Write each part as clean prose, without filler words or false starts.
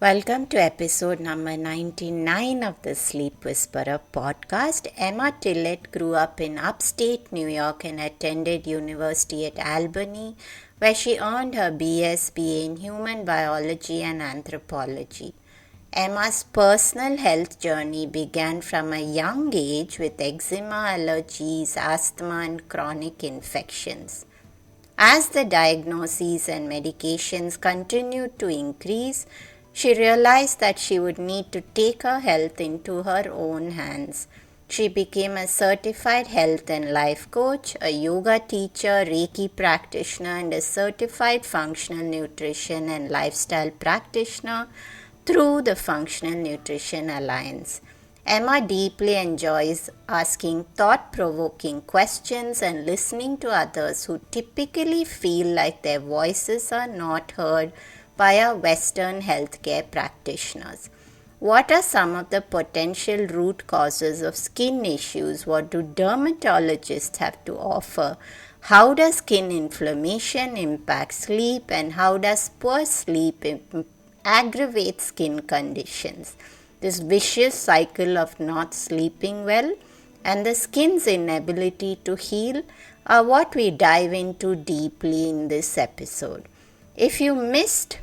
Welcome to episode number 99 of the Sleep Whisperer podcast. Emma Tillett grew up in upstate New York and attended university at Albany, where she earned her BA in Human Biology and Anthropology. Emma's personal health journey began from a young age with eczema, allergies, asthma, and chronic infections. As the diagnoses and medications continued to increase, she realized that she would need to take her health into her own hands. She became a certified health and life coach, a yoga teacher, reiki practitioner, and a certified functional nutrition and lifestyle practitioner through the Functional Nutrition Alliance. Emma deeply enjoys asking thought-provoking questions and listening to others who typically feel like their voices are not heard by our Western healthcare practitioners. What are some of the potential root causes of skin issues? What do dermatologists have to offer? How does skin inflammation impact sleep? And how does poor sleep aggravate skin conditions? This vicious cycle of not sleeping well and the skin's inability to heal are what we dive into deeply in this episode. If you missed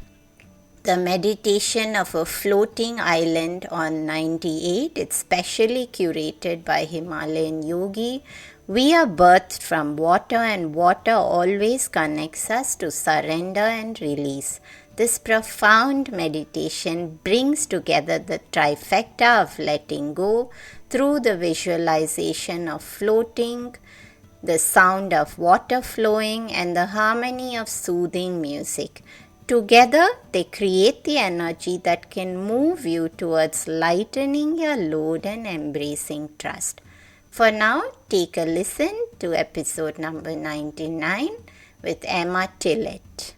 the meditation of a floating island on 98, it's specially curated by Himalayan yogi. We are birthed from water and water always connects us to surrender and release. This profound meditation brings together the trifecta of letting go through the visualization of floating, the sound of water flowing, and the harmony of soothing music. Together, they create the energy that can move you towards lightening your load and embracing trust. For now, take a listen to episode number 99 with Emma Tillett.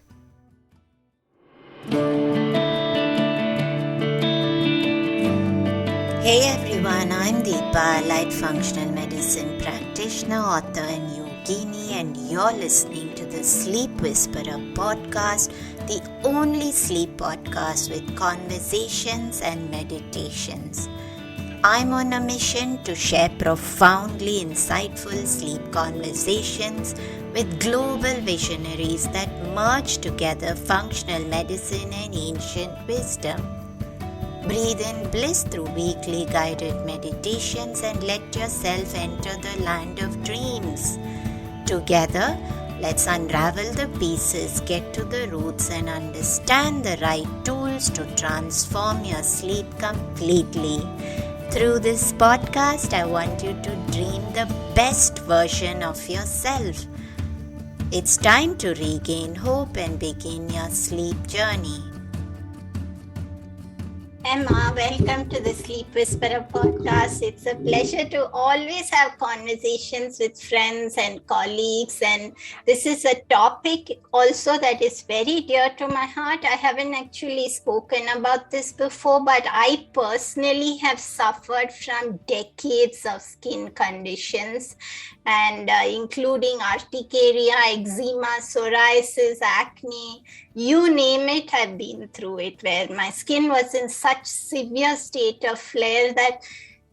Hey everyone, I'm Deepa, Light Functional Medicine Practitioner, author and yogini, and you're listening to the Sleep Whisperer podcast, the only sleep podcast with conversations and meditations. I'm on a mission to share profoundly insightful sleep conversations with global visionaries that merge together functional medicine and ancient wisdom. Breathe in bliss through weekly guided meditations and let yourself enter the land of dreams. Together, let's unravel the pieces, get to the roots, and understand the right tools to transform your sleep completely. Through this podcast, I want you to dream the best version of yourself. It's time to regain hope and begin your sleep journey. Emma, welcome to the Sleep Whisperer podcast. It's a pleasure to always have conversations with friends and colleagues, and this is a topic also that is very dear to my heart. I haven't actually spoken about this before, but I personally have suffered from decades of skin conditions, and including urticaria, eczema, psoriasis, acne, you name it, I've been through it, where my skin was in such severe state of flare that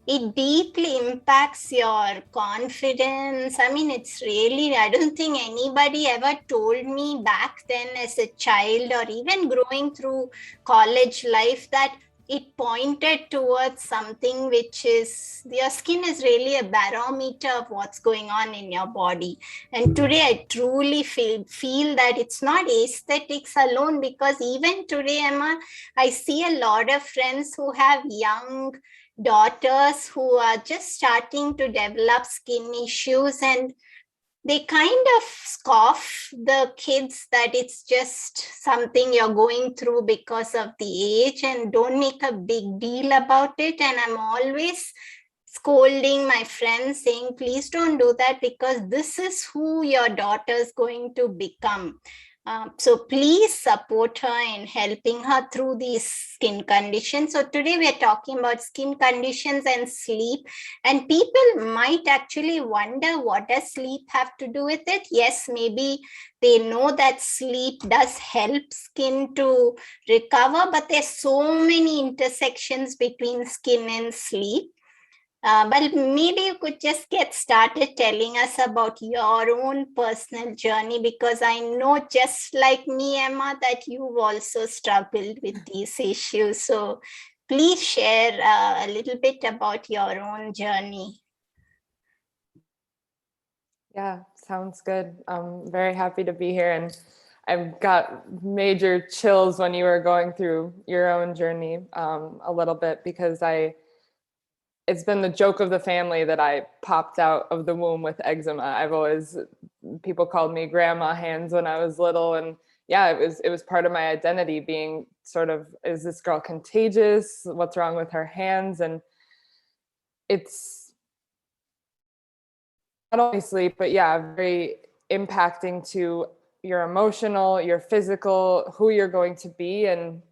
it deeply impacts your confidence. I mean, it's really, I don't think anybody ever told me back then as a child or even growing through college life that it pointed towards something which is, your skin is really a barometer of what's going on in your body. And today I truly feel that it's not aesthetics alone, because even today, Emma, I see a lot of friends who have young daughters who are just starting to develop skin issues, and they kind of scoff the kids that it's just something you're going through because of the age and don't make a big deal about it. And I'm always scolding my friends saying, please don't do that, because this is who your daughter is going to become. So please support her in helping her through these skin conditions. So today we are talking about skin conditions and sleep. And people might actually wonder, what does sleep have to do with it? Yes, maybe they know that sleep does help skin to recover, but there's so many intersections between skin and sleep. But maybe you could just get started telling us about your own personal journey, because I know, just like me, Emma, that you've also struggled with these issues. So please share a little bit about your own journey. Yeah, sounds good. I'm very happy to be here, and I've got major chills when you were going through your own journey a little bit, because it's been the joke of the family that I popped out of the womb with eczema. People called me grandma hands when I was little, and yeah, it was part of my identity, being sort of, is this girl contagious? What's wrong with her hands? And it's not only sleep, but yeah, very impacting to your emotional, your physical, who you're going to be. And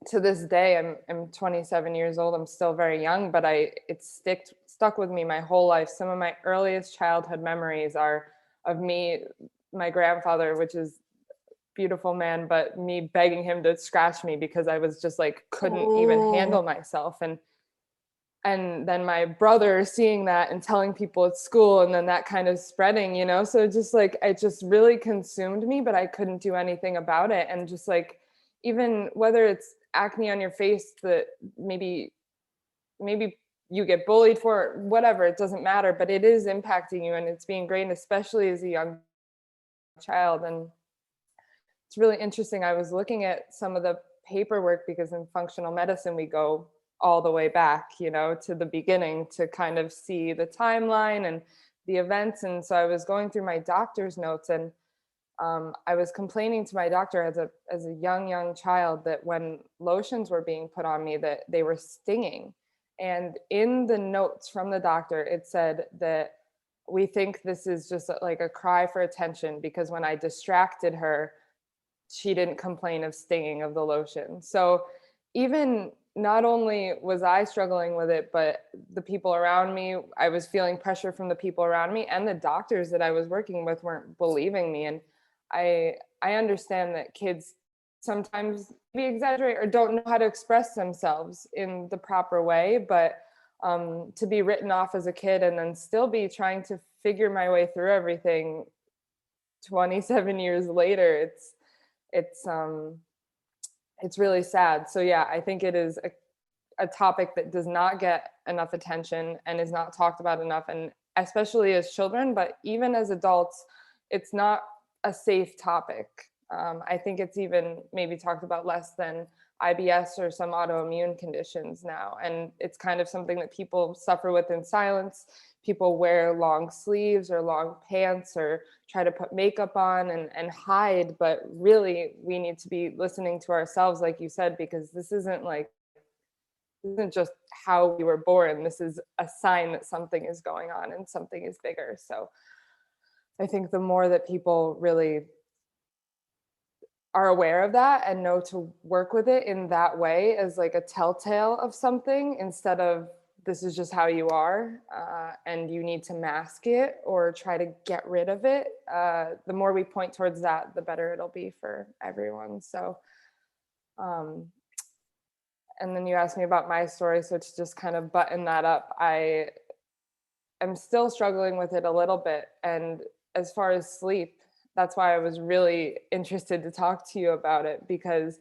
to this day, I'm 27 years old. I'm still very young, but it's stuck with me my whole life. Some of my earliest childhood memories are of me, my grandfather, which is beautiful man, but me begging him to scratch me because I was just like, couldn't even handle myself. And then my brother seeing that and telling people at school, and then that kind of spreading, so just like, it just really consumed me, but I couldn't do anything about it. And just like, even whether it's acne on your face that maybe you get bullied for, whatever, it doesn't matter, but it is impacting you, and it's being ingrained, especially as a young child. And it's really interesting. I was looking at some of the paperwork, because in functional medicine we go all the way back, to the beginning, to kind of see the timeline and the events. And so I was going through my doctor's notes, and I was complaining to my doctor as a young child that when lotions were being put on me, that they were stinging. And in the notes from the doctor, it said that we think this is just like a cry for attention, because when I distracted her, she didn't complain of stinging of the lotion. So even, not only was I struggling with it, but the people around me, I was feeling pressure from the people around me, and the doctors that I was working with weren't believing me. And I understand that kids sometimes maybe exaggerate or don't know how to express themselves in the proper way, but to be written off as a kid and then still be trying to figure my way through everything 27 years later, it's really sad. So yeah, I think it is a topic that does not get enough attention and is not talked about enough, and especially as children, but even as adults, it's not a safe topic. I think it's even maybe talked about less than IBS or some autoimmune conditions now. And it's kind of something that people suffer with in silence. People wear long sleeves or long pants or try to put makeup on and hide. But really, we need to be listening to ourselves, like you said, because this isn't just how we were born. This is a sign that something is going on and something is bigger. So I think the more that people really are aware of that and know to work with it in that way as like a telltale of something, instead of this is just how you are and you need to mask it or try to get rid of it, the more we point towards that, the better it'll be for everyone. So and then you asked me about my story, so to just kind of button that up, I am still struggling with it a little bit. And as far as sleep, that's why I was really interested to talk to you about it, because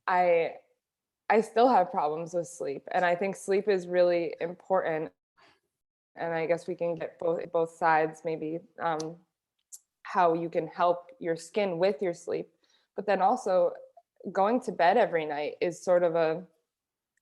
I still have problems with sleep, and I think sleep is really important. And I guess we can get both sides, maybe how you can help your skin with your sleep, but then also going to bed every night is sort of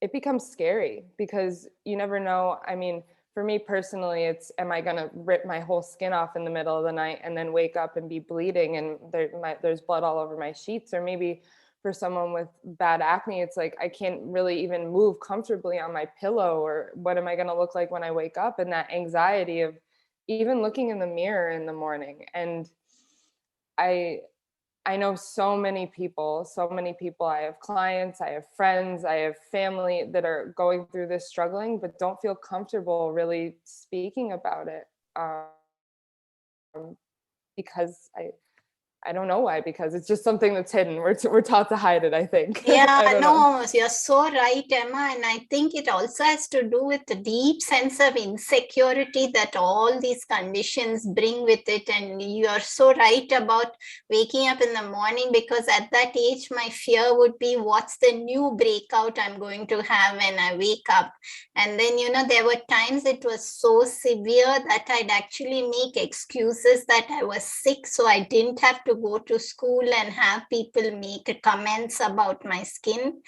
it becomes scary, because you never know. I mean, for me personally, it's, am I going to rip my whole skin off in the middle of the night and then wake up and be bleeding and there's blood all over my sheets? Or maybe for someone with bad acne, it's like, I can't really even move comfortably on my pillow, or what am I going to look like when I wake up? And that anxiety of even looking in the mirror in the morning. And I I know so many people. I have clients, I have friends, I have family that are going through this struggling, but don't feel comfortable really speaking about it. Because I don't know why, because it's just something that's hidden. We're taught to hide it, I think. Yeah, I don't know. no, you're so right, Emma. And I think it also has to do with the deep sense of insecurity that all these conditions bring with it. And you're so right about waking up in the morning, because at that age, my fear would be, what's the new breakout I'm going to have when I wake up? And then, there were times it was so severe that I'd actually make excuses that I was sick, so I didn't have to go to school and have people make comments about my skin.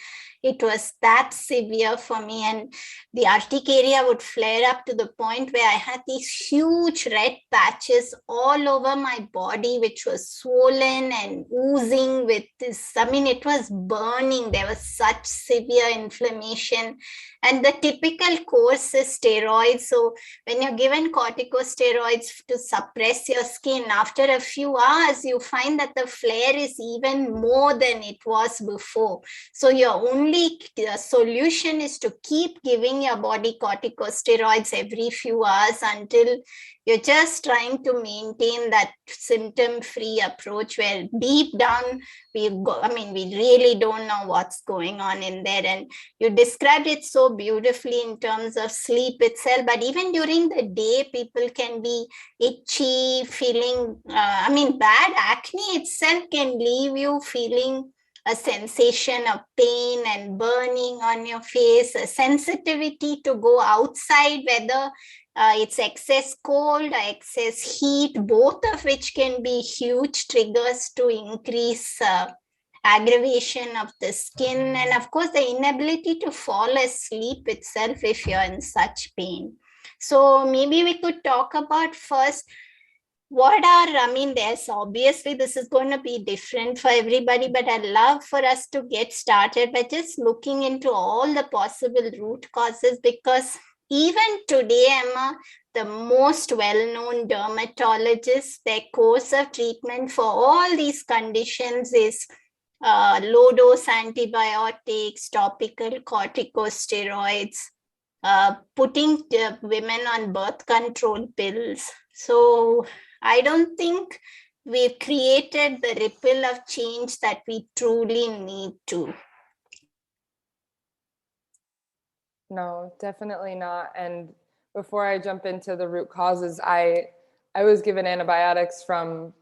It was that severe for me, and the urticaria would flare up to the point where I had these huge red patches all over my body, which was swollen and oozing with this. I mean, it was burning. There was such severe inflammation, and the typical course is steroids. So when you're given corticosteroids to suppress your skin, after a few hours, you find that the flare is even more than it was before. So your only solution is to keep giving your body corticosteroids every few hours until you're just trying to maintain that symptom-free approach, where deep down we really don't know what's going on in there. And you described it so beautifully in terms of sleep itself, but even during the day, people can be itchy, feeling, bad acne itself can leave you feeling a sensation of pain and burning on your face, a sensitivity to go outside, whether it's excess cold or excess heat, both of which can be huge triggers to increase aggravation of the skin. And of course, the inability to fall asleep itself if you're in such pain. So maybe we could talk about first, there's obviously this is going to be different for everybody, but I'd love for us to get started by just looking into all the possible root causes, because even today, Emma, the most well-known dermatologists, their course of treatment for all these conditions is low-dose antibiotics, topical corticosteroids, putting women on birth control pills. So I don't think we've created the ripple of change that we truly need to. No, definitely not. And before I jump into the root causes, I was given antibiotics from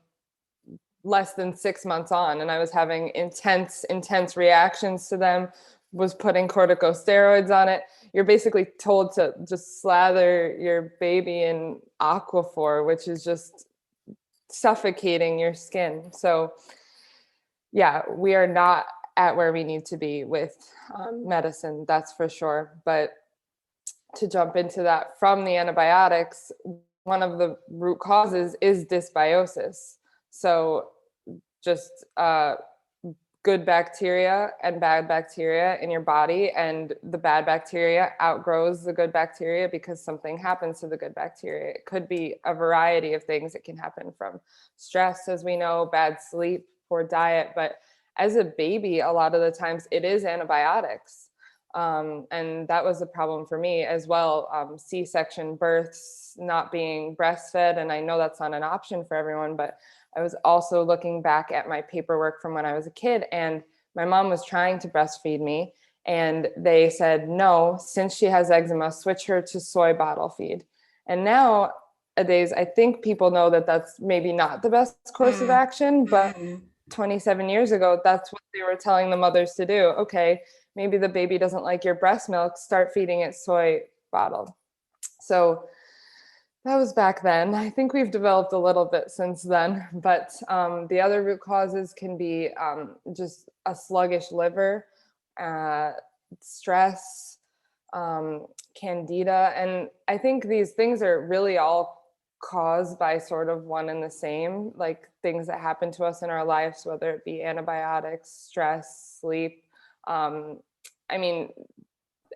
less than 6 months on, and I was having intense reactions to them, was putting corticosteroids on it. You're basically told to just slather your baby in Aquaphor, which is just suffocating your skin. So yeah, we are not at where we need to be with medicine, that's for sure. But to jump into that, from the antibiotics, one of the root causes is dysbiosis. So just good bacteria and bad bacteria in your body, and the bad bacteria outgrows the good bacteria because something happens to the good bacteria. It could be a variety of things. It can happen from stress, as we know, bad sleep, poor diet, but as a baby, a lot of the times it is antibiotics. And that was a problem for me as well. C-section births, not being breastfed. And I know that's not an option for everyone, but I was also looking back at my paperwork from when I was a kid, and my mom was trying to breastfeed me, and they said, no, since she has eczema, switch her to soy bottle feed. And nowadays, I think people know that that's maybe not the best course of action, but 27 years ago, that's what they were telling the mothers to do. Okay, maybe the baby doesn't like your breast milk, start feeding it soy bottle. So that was back then. I think we've developed a little bit since then, but the other root causes can be just a sluggish liver, stress, candida. And I think these things are really all caused by sort of one and the same, like things that happen to us in our lives, whether it be antibiotics, stress, sleep.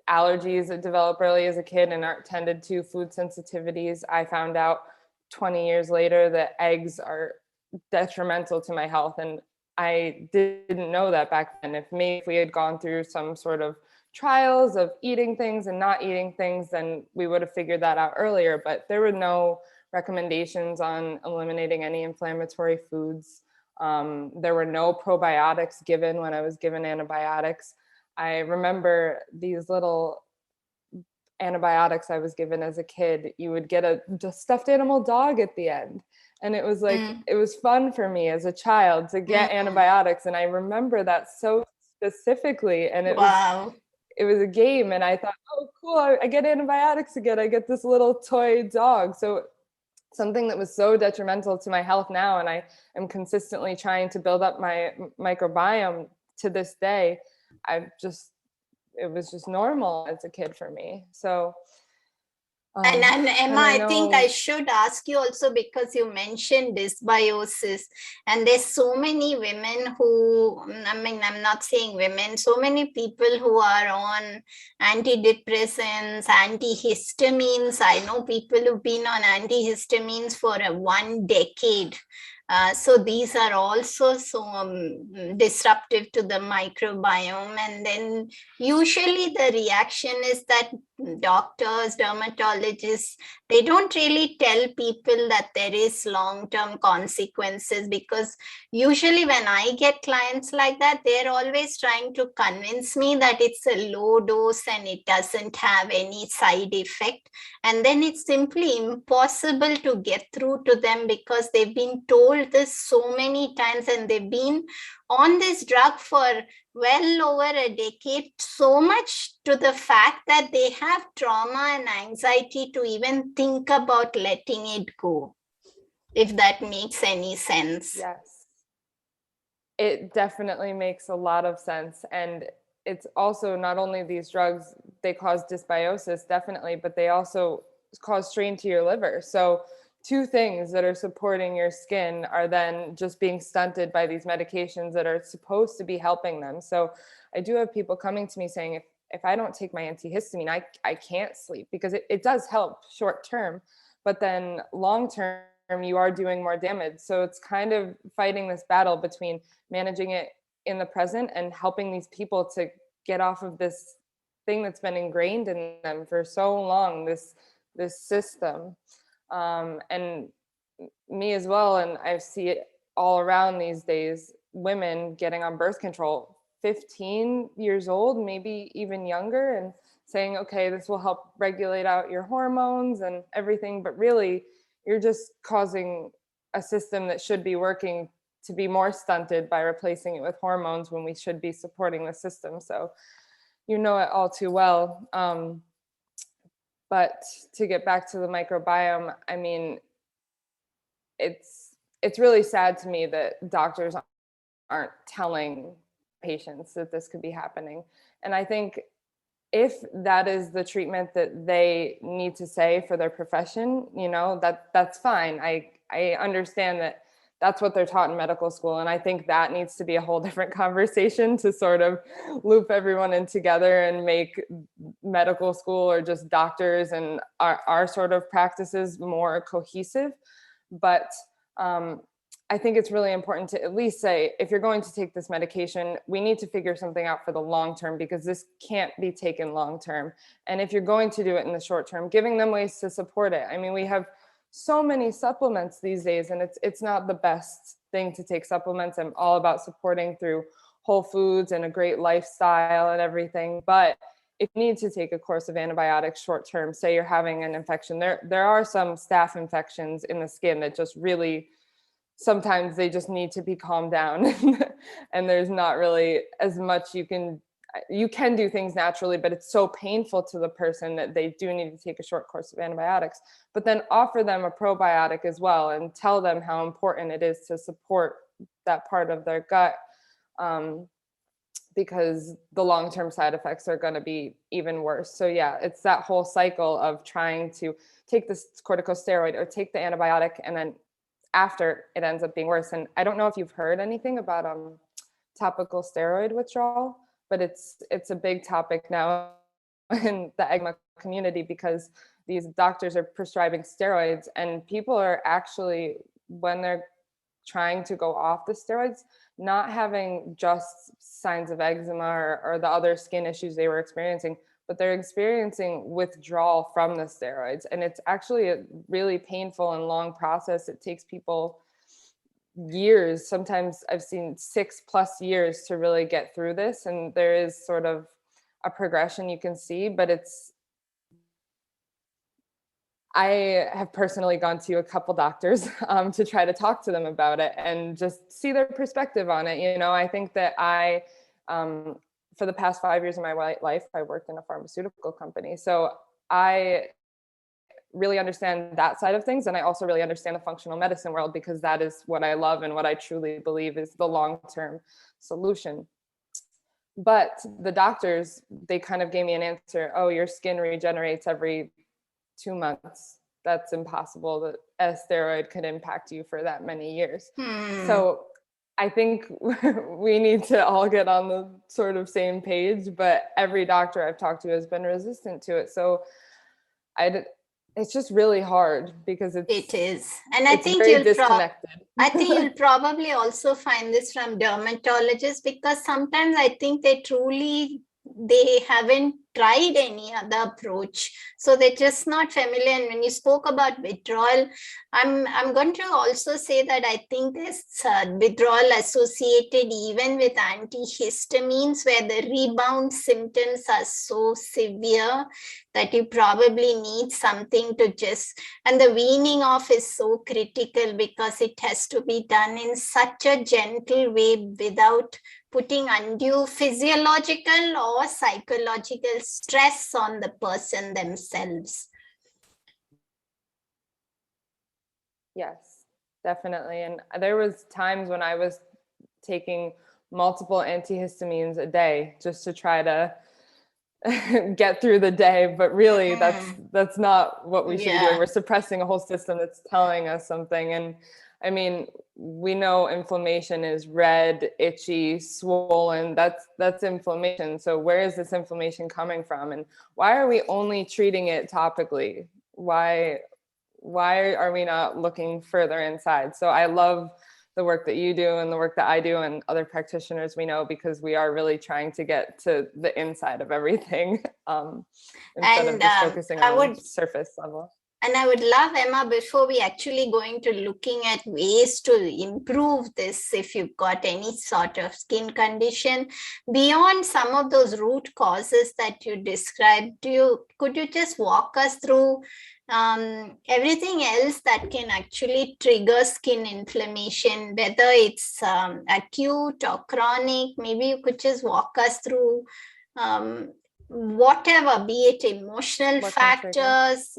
Allergies that develop early as a kid and aren't tended to, food sensitivities. I found out 20 years later that eggs are detrimental to my health, and I didn't know that back then. If we had gone through some sort of trials of eating things and not eating things, then we would have figured that out earlier. But there were no recommendations on eliminating any inflammatory foods. There were no probiotics given when I was given antibiotics. I remember these little antibiotics I was given as a kid. You would get a stuffed animal dog at the end. And it was like, it was fun for me as a child to get antibiotics. And I remember that so specifically. And it was a game. And I thought, oh, cool, I get antibiotics again. I get this little toy dog. So something that was so detrimental to my health now. And I am consistently trying to build up my microbiome to this day. It was just normal as a kid for me. So and Emma, I think I should ask you also, because you mentioned dysbiosis, and there's so many women who, I mean, I'm not saying women, so many people who are on antidepressants, antihistamines. I know people who've been on antihistamines for 1 decade. So these are also so disruptive to the microbiome. And then usually the reaction is that doctors, dermatologists, they don't really tell people that there is long-term consequences, because usually when I get clients like that, they're always trying to convince me that it's a low dose and it doesn't have any side effect. And then it's simply impossible to get through to them, because they've been told this so many times and they've been on this drug for well over a decade, so much to the fact that they have trauma and anxiety to even think about letting it go, if that makes any sense. Yes, it definitely makes a lot of sense. And it's also not only these drugs, they cause dysbiosis, definitely, but they also cause strain to your liver. So two things that are supporting your skin are then just being stunted by these medications that are supposed to be helping them. So I do have people coming to me saying, if I don't take my antihistamine, I can't sleep, because it does help short term, but then long term, you are doing more damage. So it's kind of fighting this battle between managing it in the present and helping these people to get off of this thing that's been ingrained in them for so long, this system. And me as well, and I see it all around these days, women getting on birth control 15 years old, maybe even younger, and saying, okay, this will help regulate out your hormones and everything, but really you're just causing a system that should be working to be more stunted by replacing it with hormones, when we should be supporting the system. So you know it all too well. But to get back to the microbiome, I mean, it's really sad to me that doctors aren't telling patients that this could be happening. And I think if that is the treatment that they need to say for their profession, you know, that's fine. I understand that that's what they're taught in medical school. And I think that needs to be a whole different conversation to sort of loop everyone in together and make medical school, or just doctors and our sort of practices, more cohesive. But I think it's really important to at least say, if you're going to take this medication, we need to figure something out for the long term, because this can't be taken long term. And if you're going to do it in the short term, giving them ways to support it. I mean, we have so many supplements these days, and it's not the best thing to take supplements. I'm all about supporting through whole foods and a great lifestyle and everything. But if you need to take a course of antibiotics short term, say you're having an infection, there are some staph infections in the skin that just really, sometimes they just need to be calmed down. And there's not really as much you can do things naturally, but it's so painful to the person that they do need to take a short course of antibiotics. But then offer them a probiotic as well, and tell them how important it is to support that part of their gut, because the long-term side effects are going to be even worse. So yeah, it's that whole cycle of trying to take this corticosteroid or take the antibiotic, and then after it ends up being worse. And I don't know if you've heard anything about topical steroid withdrawal, but it's a big topic now in the eczema community, because these doctors are prescribing steroids, and people are actually, when they're trying to go off the steroids, not having just signs of eczema or the other skin issues they were experiencing, but they're experiencing withdrawal from the steroids. And it's actually a really painful and long process. It takes people years. Sometimes I've seen 6+ years to really get through this. And there is sort of a progression you can see, but I have personally gone to a couple doctors to try to talk to them about it and just see their perspective on it. You know, I think that for the past 5 years of my life, I worked in a pharmaceutical company. So I really understand that side of things. And I also really understand the functional medicine world, because that is what I love and what I truly believe is the long-term solution. But the doctors, they kind of gave me an answer. Oh, your skin regenerates every 2 months. That's impossible. That a steroid could impact you for that many years. So I think we need to all get on the sort of same page, but every doctor I've talked to has been resistant to it. So it's just really hard, because it is. And I think very disconnected. I think you'll probably also find this from dermatologists, because sometimes I think they haven't tried any other approach, so they're just not familiar. And when you spoke about withdrawal, I'm going to also say that I think there's withdrawal associated even with antihistamines, where the rebound symptoms are so severe that you probably need something to and the weaning off is so critical, because it has to be done in such a gentle way without putting undue physiological or psychological stress on the person themselves. Yes, definitely. And there was times when I was taking multiple antihistamines a day just to try to get through the day, but really that's not what we should be doing. We're suppressing a whole system that's telling us something. And I mean, we know inflammation is red, itchy, swollen. That's inflammation. So where is this inflammation coming from? And why are we only treating it topically? Why are we not looking further inside? So I love the work that you do and the work that I do and other practitioners we know, because we are really trying to get to the inside of everything instead of just focusing on surface level. And I would love, Emma, before we actually go into looking at ways to improve this, if you've got any sort of skin condition, beyond some of those root causes that you described, could you just walk us through everything else that can actually trigger skin inflammation, whether it's acute or chronic? Maybe you could just walk us through whatever, be it emotional factors.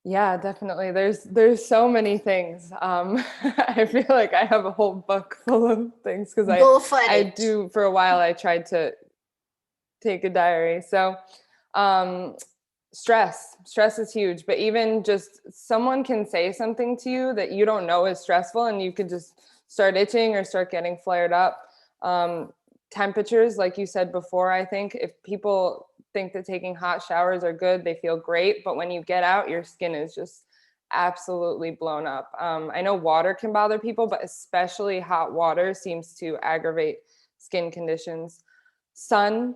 Yeah, definitely. There's so many things. I feel like I have a whole book full of things, because I do, for a while I tried to take a diary. So stress is huge, but even just someone can say something to you that you don't know is stressful, and you could just start itching or start getting flared up. Temperatures, like you said before, I think if people think that taking hot showers are good, they feel great, but when you get out, your skin is just absolutely blown up. I know water can bother people, but especially hot water seems to aggravate skin conditions. Sun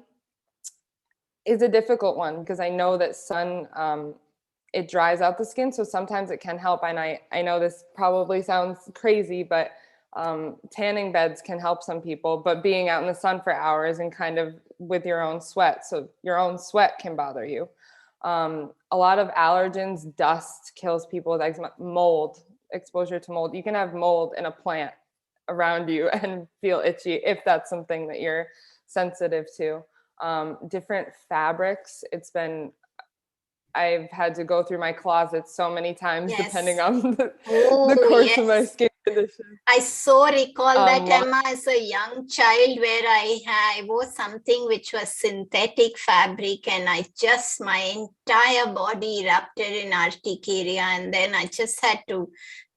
is a difficult one, because I know that sun, it dries out the skin, so sometimes it can help. And I know this probably sounds crazy, but tanning beds can help some people, but being out in the sun for hours and kind of with your own sweat, so your own sweat can bother you. A lot of allergens, dust kills people with eczema. Mold, exposure to mold. You can have mold in a plant around you and feel itchy if that's something that you're sensitive to. Different fabrics. I've had to go through my closet so many times, depending on the course of my skin condition. I so recall that, Emma, as a young child, where I wore something which was synthetic fabric, and my entire body erupted in urticaria, and then I just had to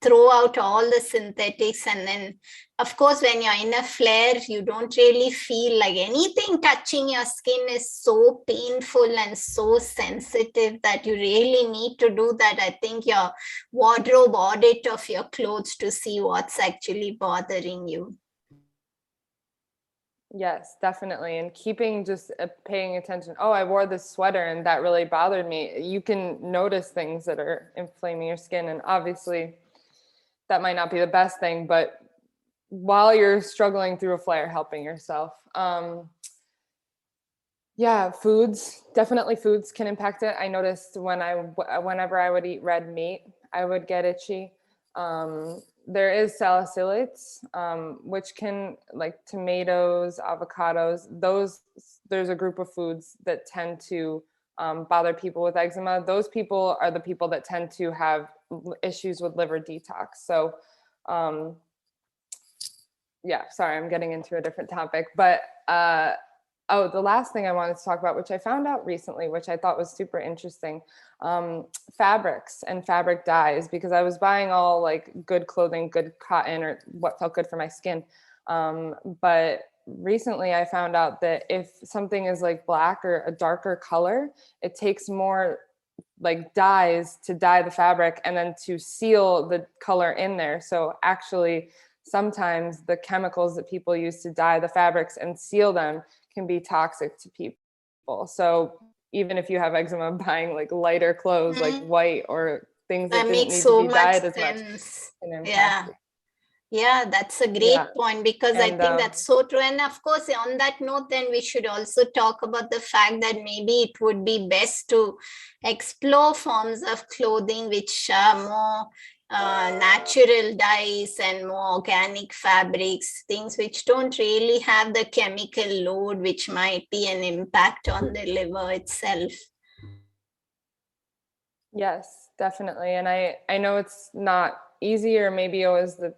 throw out all the synthetics, and then of course when you're in a flare you don't really feel like anything touching your skin is so painful and so sensitive that you really need to do that. I think your wardrobe audit of your clothes to see what's actually bothering you. Yes, definitely. And keeping just paying attention. Oh, I wore this sweater and that really bothered me. You can notice things that are inflaming your skin. And obviously that might not be the best thing, but while you're struggling through a flare, helping yourself. Yeah, foods, definitely foods can impact it. I noticed whenever I would eat red meat, I would get itchy. There is salicylates, which can, like tomatoes, avocados, there's a group of foods that tend to bother people with eczema. Those people are the people that tend to have issues with liver detox. So yeah, sorry, I'm getting into a different topic, but the last thing I wanted to talk about, which I found out recently, which I thought was super interesting, fabrics and fabric dyes, because I was buying all like good clothing, good cotton, or what felt good for my skin. But recently I found out that if something is like black or a darker color, it takes more like dyes to dye the fabric and then to seal the color in there. So actually, sometimes the chemicals that people use to dye the fabrics and seal them can be toxic to people. So even if you have eczema, buying like lighter clothes, like white or things that didn't need to be dyed as much can impact you. Yeah, that's a great point, because I think that's so true. And of course, on that note, then we should also talk about the fact that maybe it would be best to explore forms of clothing which are more natural dyes and more organic fabrics, things which don't really have the chemical load, which might be an impact on the liver itself. Yes, definitely. And I know it's not easy or maybe always the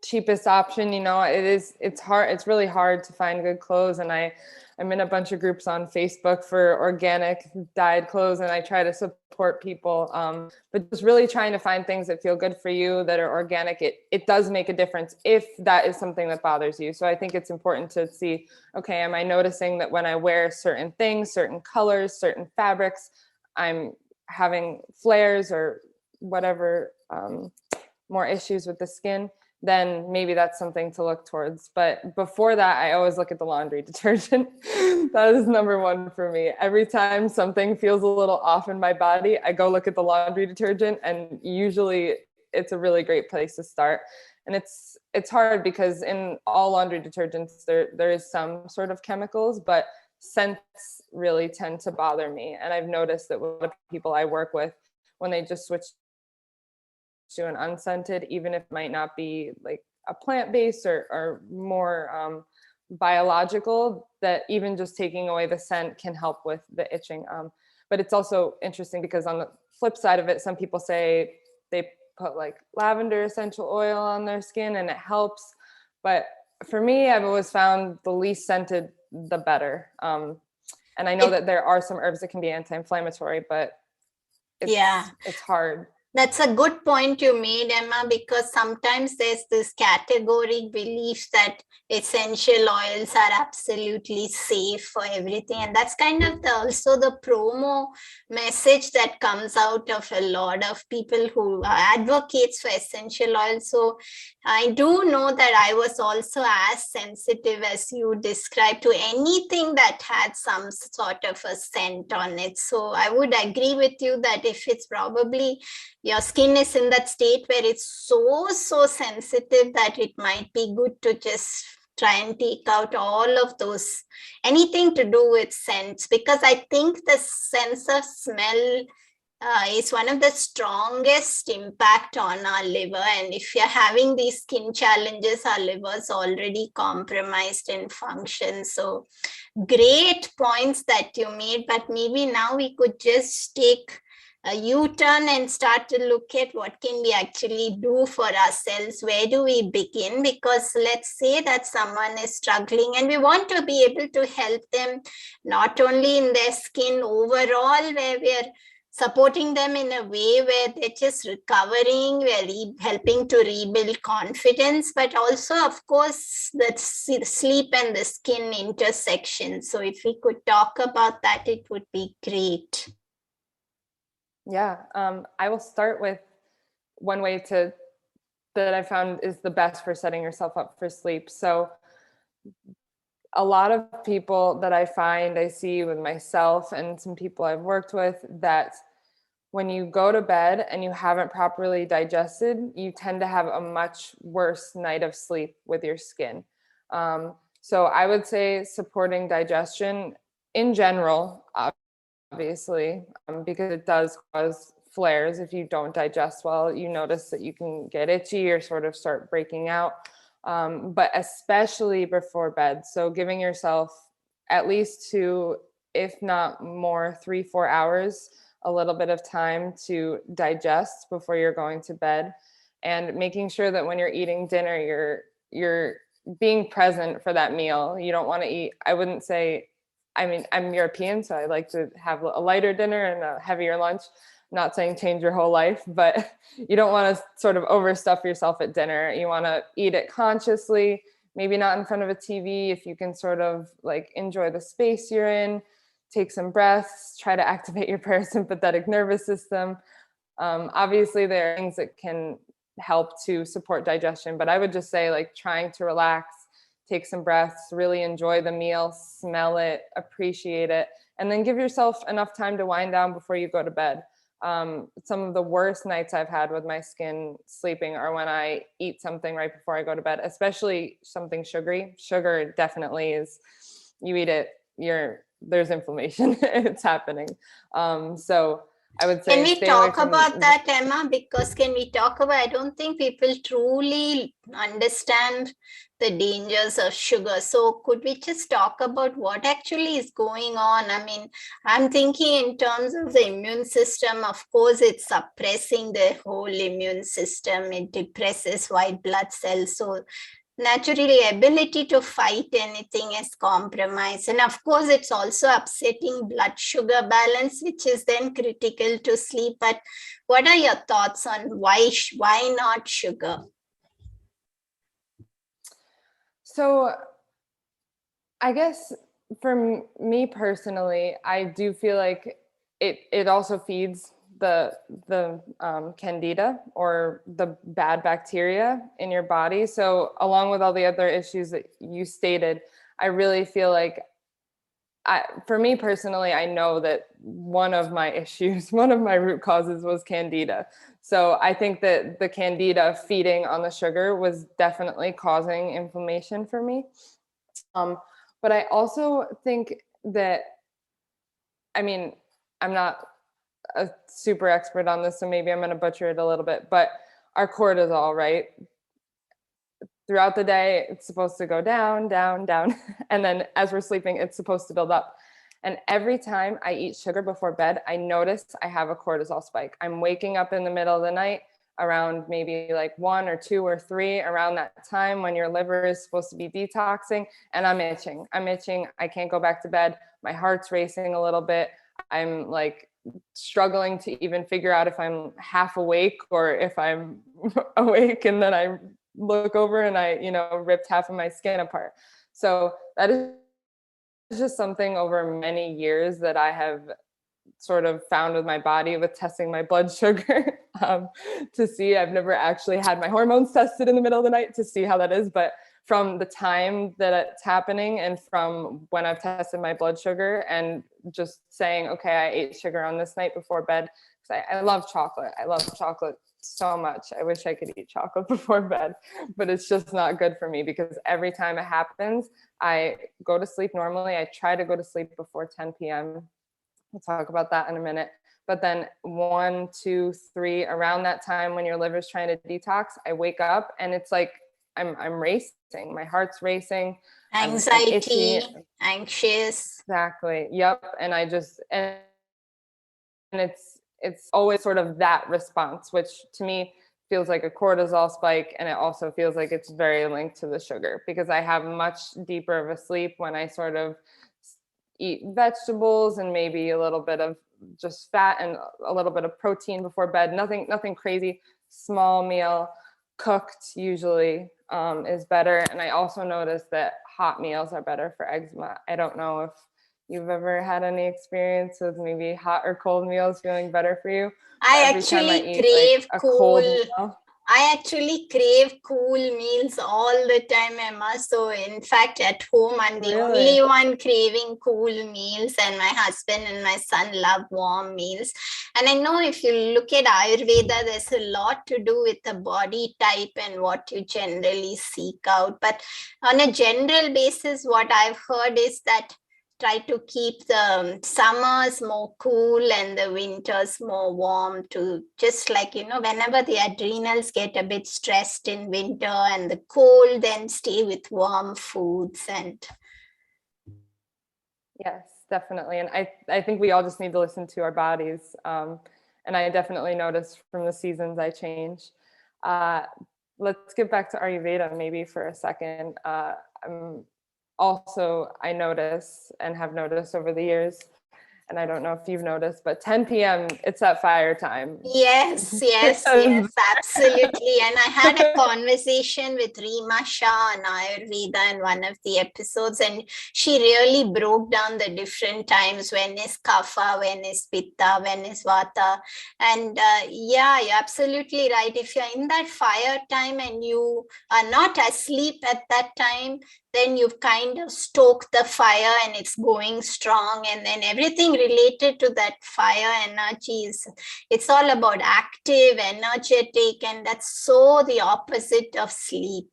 cheapest option, you know, it's hard. It's really hard to find good clothes. And I'm in a bunch of groups on Facebook for organic dyed clothes, and I try to support people. But just really trying to find things that feel good for you, that are organic. It does make a difference if that is something that bothers you. So I think it's important to see, okay, am I noticing that when I wear certain things, certain colors, certain fabrics, I'm having flares or whatever, more issues with the skin? Then maybe that's something to look towards. But before that, I always look at the laundry detergent. That is number one for me. Every time something feels a little off in my body, I go look at the laundry detergent, and usually it's a really great place to start. And it's hard because in all laundry detergents, there is some sort of chemicals, but scents really tend to bother me. And I've noticed that with the people I work with, when they just switch to an unscented, even if it might not be like a plant-based or more biological, that even just taking away the scent can help with the itching. But it's also interesting because on the flip side of it, some people say they put like lavender essential oil on their skin and it helps. But for me, I've always found the least scented, the better. And I know that there are some herbs that can be anti-inflammatory, but it's hard. That's a good point you made, Emma, because sometimes there's this categorical belief that essential oils are absolutely safe for everything. And that's kind of also the promo message that comes out of a lot of people who are advocates for essential oils. So I do know that I was also as sensitive as you described to anything that had some sort of a scent on it. So I would agree with you that if it's probably your skin is in that state where it's so sensitive that it might be good to just try and take out all of those, anything to do with scents, because I think the sense of smell is one of the strongest impact on our liver. And if you're having these skin challenges, our liver's already compromised in function. So great points that you made, but maybe now we could just take a U-turn and start to look at what can we actually do for ourselves. Where do we begin? Because let's say that someone is struggling and we want to be able to help them not only in their skin overall, where we're supporting them in a way where they're just recovering, we're helping to rebuild confidence, but also, of course, the sleep and the skin intersection. So if we could talk about that, it would be great. Yeah, I will start with one way that I found is the best for setting yourself up for sleep. So a lot of people that I see with myself and some people I've worked with, that when you go to bed and you haven't properly digested, you tend to have a much worse night of sleep with your skin. So I would say supporting digestion in general, obviously, because it does cause flares. If you don't digest well, you notice that you can get itchy or sort of start breaking out, but especially before bed. So giving yourself at least 2, if not more, 3-4 hours, a little bit of time to digest before you're going to bed, and making sure that when you're eating dinner, you're being present for that meal. You don't want to eat, I wouldn't say, I mean, I'm European, so I like to have a lighter dinner and a heavier lunch. I'm not saying change your whole life, but you don't want to sort of overstuff yourself at dinner. You want to eat it consciously, maybe not in front of a TV. If you can sort of like enjoy the space you're in, take some breaths, try to activate your parasympathetic nervous system. Obviously, there are things that can help to support digestion, but I would just say like trying to relax, take some breaths, really enjoy the meal, smell it, appreciate it, and then give yourself enough time to wind down before you go to bed. Some of the worst nights I've had with my skin sleeping are when I eat something right before I go to bed, especially something sugary. Sugar definitely is, you eat it, there's inflammation, it's happening. So I would say, can we talk about that, Emma? Because I don't think people truly understand the dangers of sugar. So could we just talk about what actually is going on? I mean, I'm thinking in terms of the immune system. Of course, it's suppressing the whole immune system. It depresses white blood cells. So naturally, ability to fight anything is compromised. And of course, it's also upsetting blood sugar balance, which is then critical to sleep. But what are your thoughts on why not sugar? So I guess for me personally, I do feel like it also feeds the candida, or the bad bacteria in your body. So along with all the other issues that you stated, I really feel like, for me personally, I know that one of my issues, one of my root causes was candida. So I think that the candida feeding on the sugar was definitely causing inflammation for me. But I also think that, I mean, I'm not a super expert on this, so maybe I'm going to butcher it a little bit, but our cortisol, right? Throughout the day, it's supposed to go down, down, down. And then as we're sleeping, it's supposed to build up. And every time I eat sugar before bed, I notice I have a cortisol spike. I'm waking up in the middle of the night around maybe like 1 or 2 or 3, around that time when your liver is supposed to be detoxing, and I'm itching. I can't go back to bed. My heart's racing a little bit. I'm like struggling to even figure out if I'm half awake or if I'm awake, and then I look over and I, ripped half of my skin apart. So that is just something over many years that I have sort of found with my body with testing my blood sugar, to see. I've never actually had my hormones tested in the middle of the night to see how that is, but from the time that it's happening and from when I've tested my blood sugar and just saying, okay, I ate sugar on this night before bed. I love chocolate. I love chocolate so much. I wish I could eat chocolate before bed, but it's just not good for me, because every time it happens, I go to sleep normally. I try to go to sleep before 10 p.m. We'll talk about that in a minute. But then 1, 2, 3, around that time when your liver's trying to detox, I wake up and it's like I'm racing. My heart's racing. Anxiety, anxious. Exactly. Yep. And it's always sort of that response, which to me feels like a cortisol spike, and it also feels like it's very linked to the sugar, because I have much deeper of a sleep when I sort of eat vegetables and maybe a little bit of just fat and a little bit of protein before bed. Nothing crazy. Small meal, cooked usually is better. And I also noticed that hot meals are better for eczema. I don't know if you've ever had any experience with maybe hot or cold meals feeling better for you. I actually crave cool. I actually crave cool meals all the time, Emma. So in fact, at home, I'm the only one craving cool meals, and my husband and my son love warm meals. And I know if you look at Ayurveda, there's a lot to do with the body type and what you generally seek out. But on a general basis, what I've heard is that try to keep the summers more cool and the winters more warm, to just like, whenever the adrenals get a bit stressed in winter and the cold, then stay with warm foods. And yes, definitely. And I think we all just need to listen to our bodies. And I definitely noticed from the seasons I change. Let's get back to Ayurveda maybe for a second. I notice and have noticed over the years, and I don't know if you've noticed, but 10 p.m. it's that fire time. Yes, absolutely. And I had a conversation with Reema Shah on Ayurveda in one of the episodes, and she really broke down the different times. When is Kapha, when is Pitta, when is Vata. And you're absolutely right. If you're in that fire time and you are not asleep at that time, then you've kind of stoked the fire and it's going strong. And then everything related to that fire energy it's all about active, energetic, and that's so the opposite of sleep.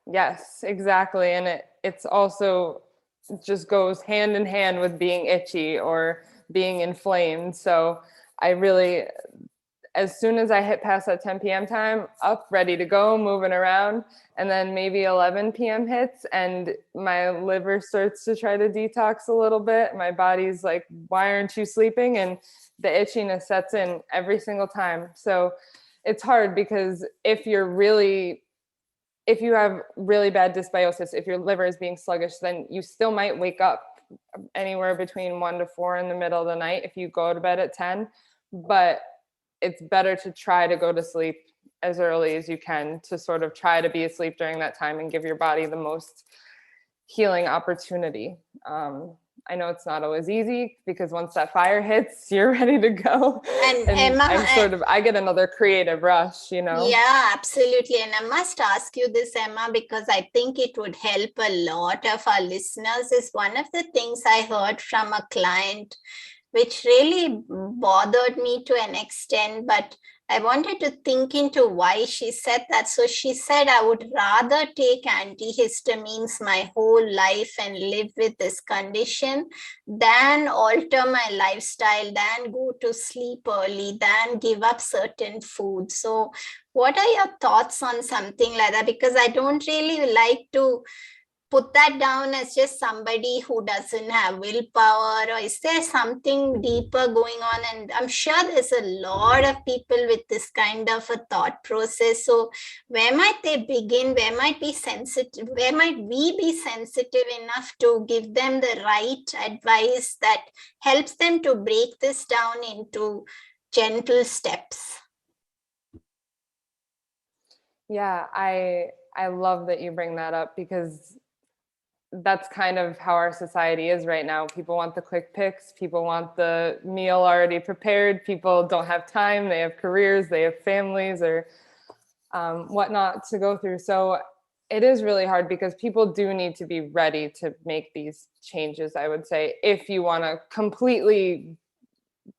Yes, exactly. And it's also just goes hand in hand with being itchy or being inflamed. So I really, as soon as I hit past that 10 p.m. time, up, ready to go, moving around. And then maybe 11 p.m. hits and my liver starts to try to detox a little bit. My body's like, why aren't you sleeping? And the itchiness sets in every single time. So it's hard because if you have really bad dysbiosis, if your liver is being sluggish, then you still might wake up anywhere between 1 to 4 in the middle of the night if you go to bed at 10. But it's better to try to go to sleep as early as you can, to sort of try to be asleep during that time and give your body the most healing opportunity. I know it's not always easy because once that fire hits, you're ready to go. And Emma, I get another creative rush, Yeah, absolutely. And I must ask you this, Emma, because I think it would help a lot of our listeners. Is one of the things I heard from a client which really bothered me to an extent, but I wanted to think into why she said that. So she said, I would rather take antihistamines my whole life and live with this condition than alter my lifestyle, than go to sleep early, than give up certain foods. So what are your thoughts on something like that? Because I don't really like to put that down as just somebody who doesn't have willpower, or is there something deeper going on? And I'm sure there's a lot of people with this kind of a thought process. So where might they begin? Where might we be sensitive enough to give them the right advice that helps them to break this down into gentle steps? Yeah, I love that you bring that up, because that's kind of how our society is right now. People want the quick fix. People want the meal already prepared. People don't have time. They have careers, they have families, or whatnot to go through. So it is really hard, because people do need to be ready to make these changes, I would say, if you want to completely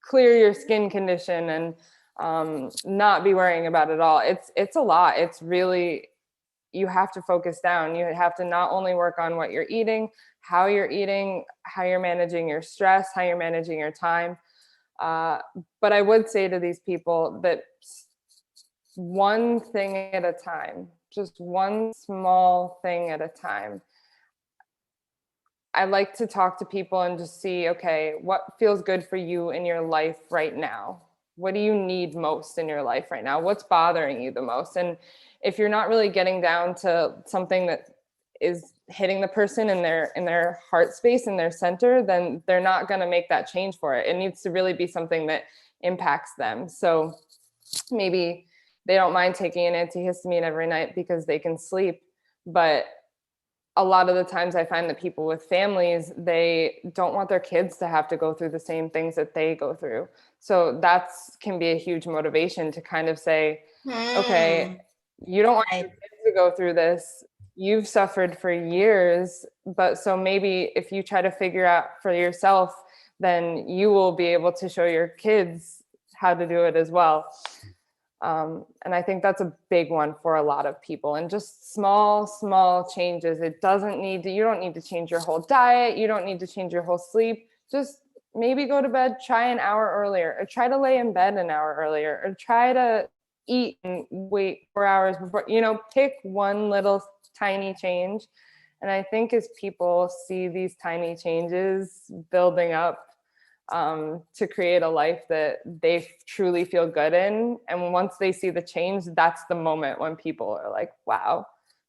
clear your skin condition and not be worrying about it at all. It's a lot. It's really, you have to focus down. You have to not only work on what you're eating, how you're managing your stress, how you're managing your time. But I would say to these people that one thing at a time, just one small thing at a time. I like to talk to people and just see, okay, what feels good for you in your life right now? What do you need most in your life right now? What's bothering you the most? And if you're not really getting down to something that is hitting the person in their heart space, in their center, then they're not going to make that change for it. It needs to really be something that impacts them. So maybe they don't mind taking an antihistamine every night because they can sleep, but a lot of the times I find that people with families, they don't want their kids to have to go through the same things that they go through. So that's can be a huge motivation to kind of say, okay, you don't want your kids to go through this. You've suffered for years, but so maybe if you try to figure out for yourself, then you will be able to show your kids how to do it as well. And I think that's a big one for a lot of people, and just small changes. It doesn't need to, you don't need to change your whole diet. You don't need to change your whole sleep. Just maybe go to bed, try an hour earlier, or try to lay in bed an hour earlier, or try to eat and wait 4 hours before, pick one little tiny change. And I think as people see these tiny changes building up, to create a life that they truly feel good in. And once they see the change, that's the moment when people are like, wow,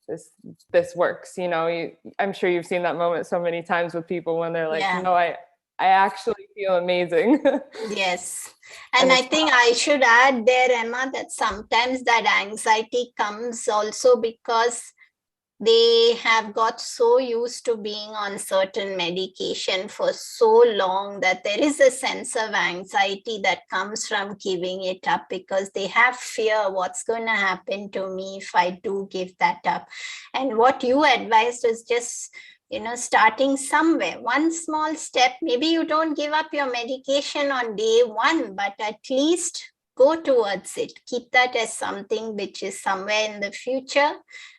this works. I'm sure you've seen that moment so many times with people when they're like, no, I actually feel amazing. Yes. And I think I should add there, Emma, that sometimes that anxiety comes also because they have got so used to being on certain medication for so long that there is a sense of anxiety that comes from giving it up, because they have fear, what's going to happen to me if I do give that up. And what you advised is just, starting somewhere, one small step. Maybe you don't give up your medication on day one, but at least go towards it. Keep that as something which is somewhere in the future,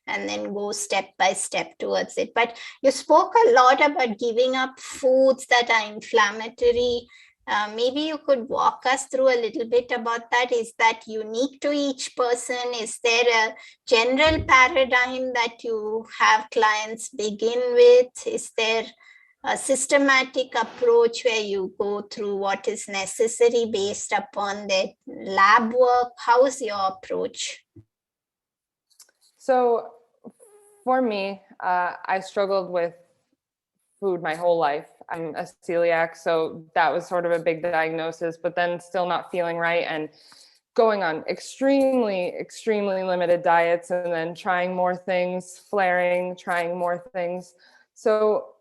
and then go step by step towards it. But you spoke a lot about giving up foods that are inflammatory. Maybe you could walk us through a little bit about that. Is that unique to each person? Is there a general paradigm that you have clients begin with? Is there a systematic approach where you go through what is necessary based upon their lab work? How's your approach? So for me, I struggled with food my whole life. I'm a celiac, so that was sort of a big diagnosis, but then still not feeling right and going on extremely limited diets, and then trying more things, flaring, trying more things. So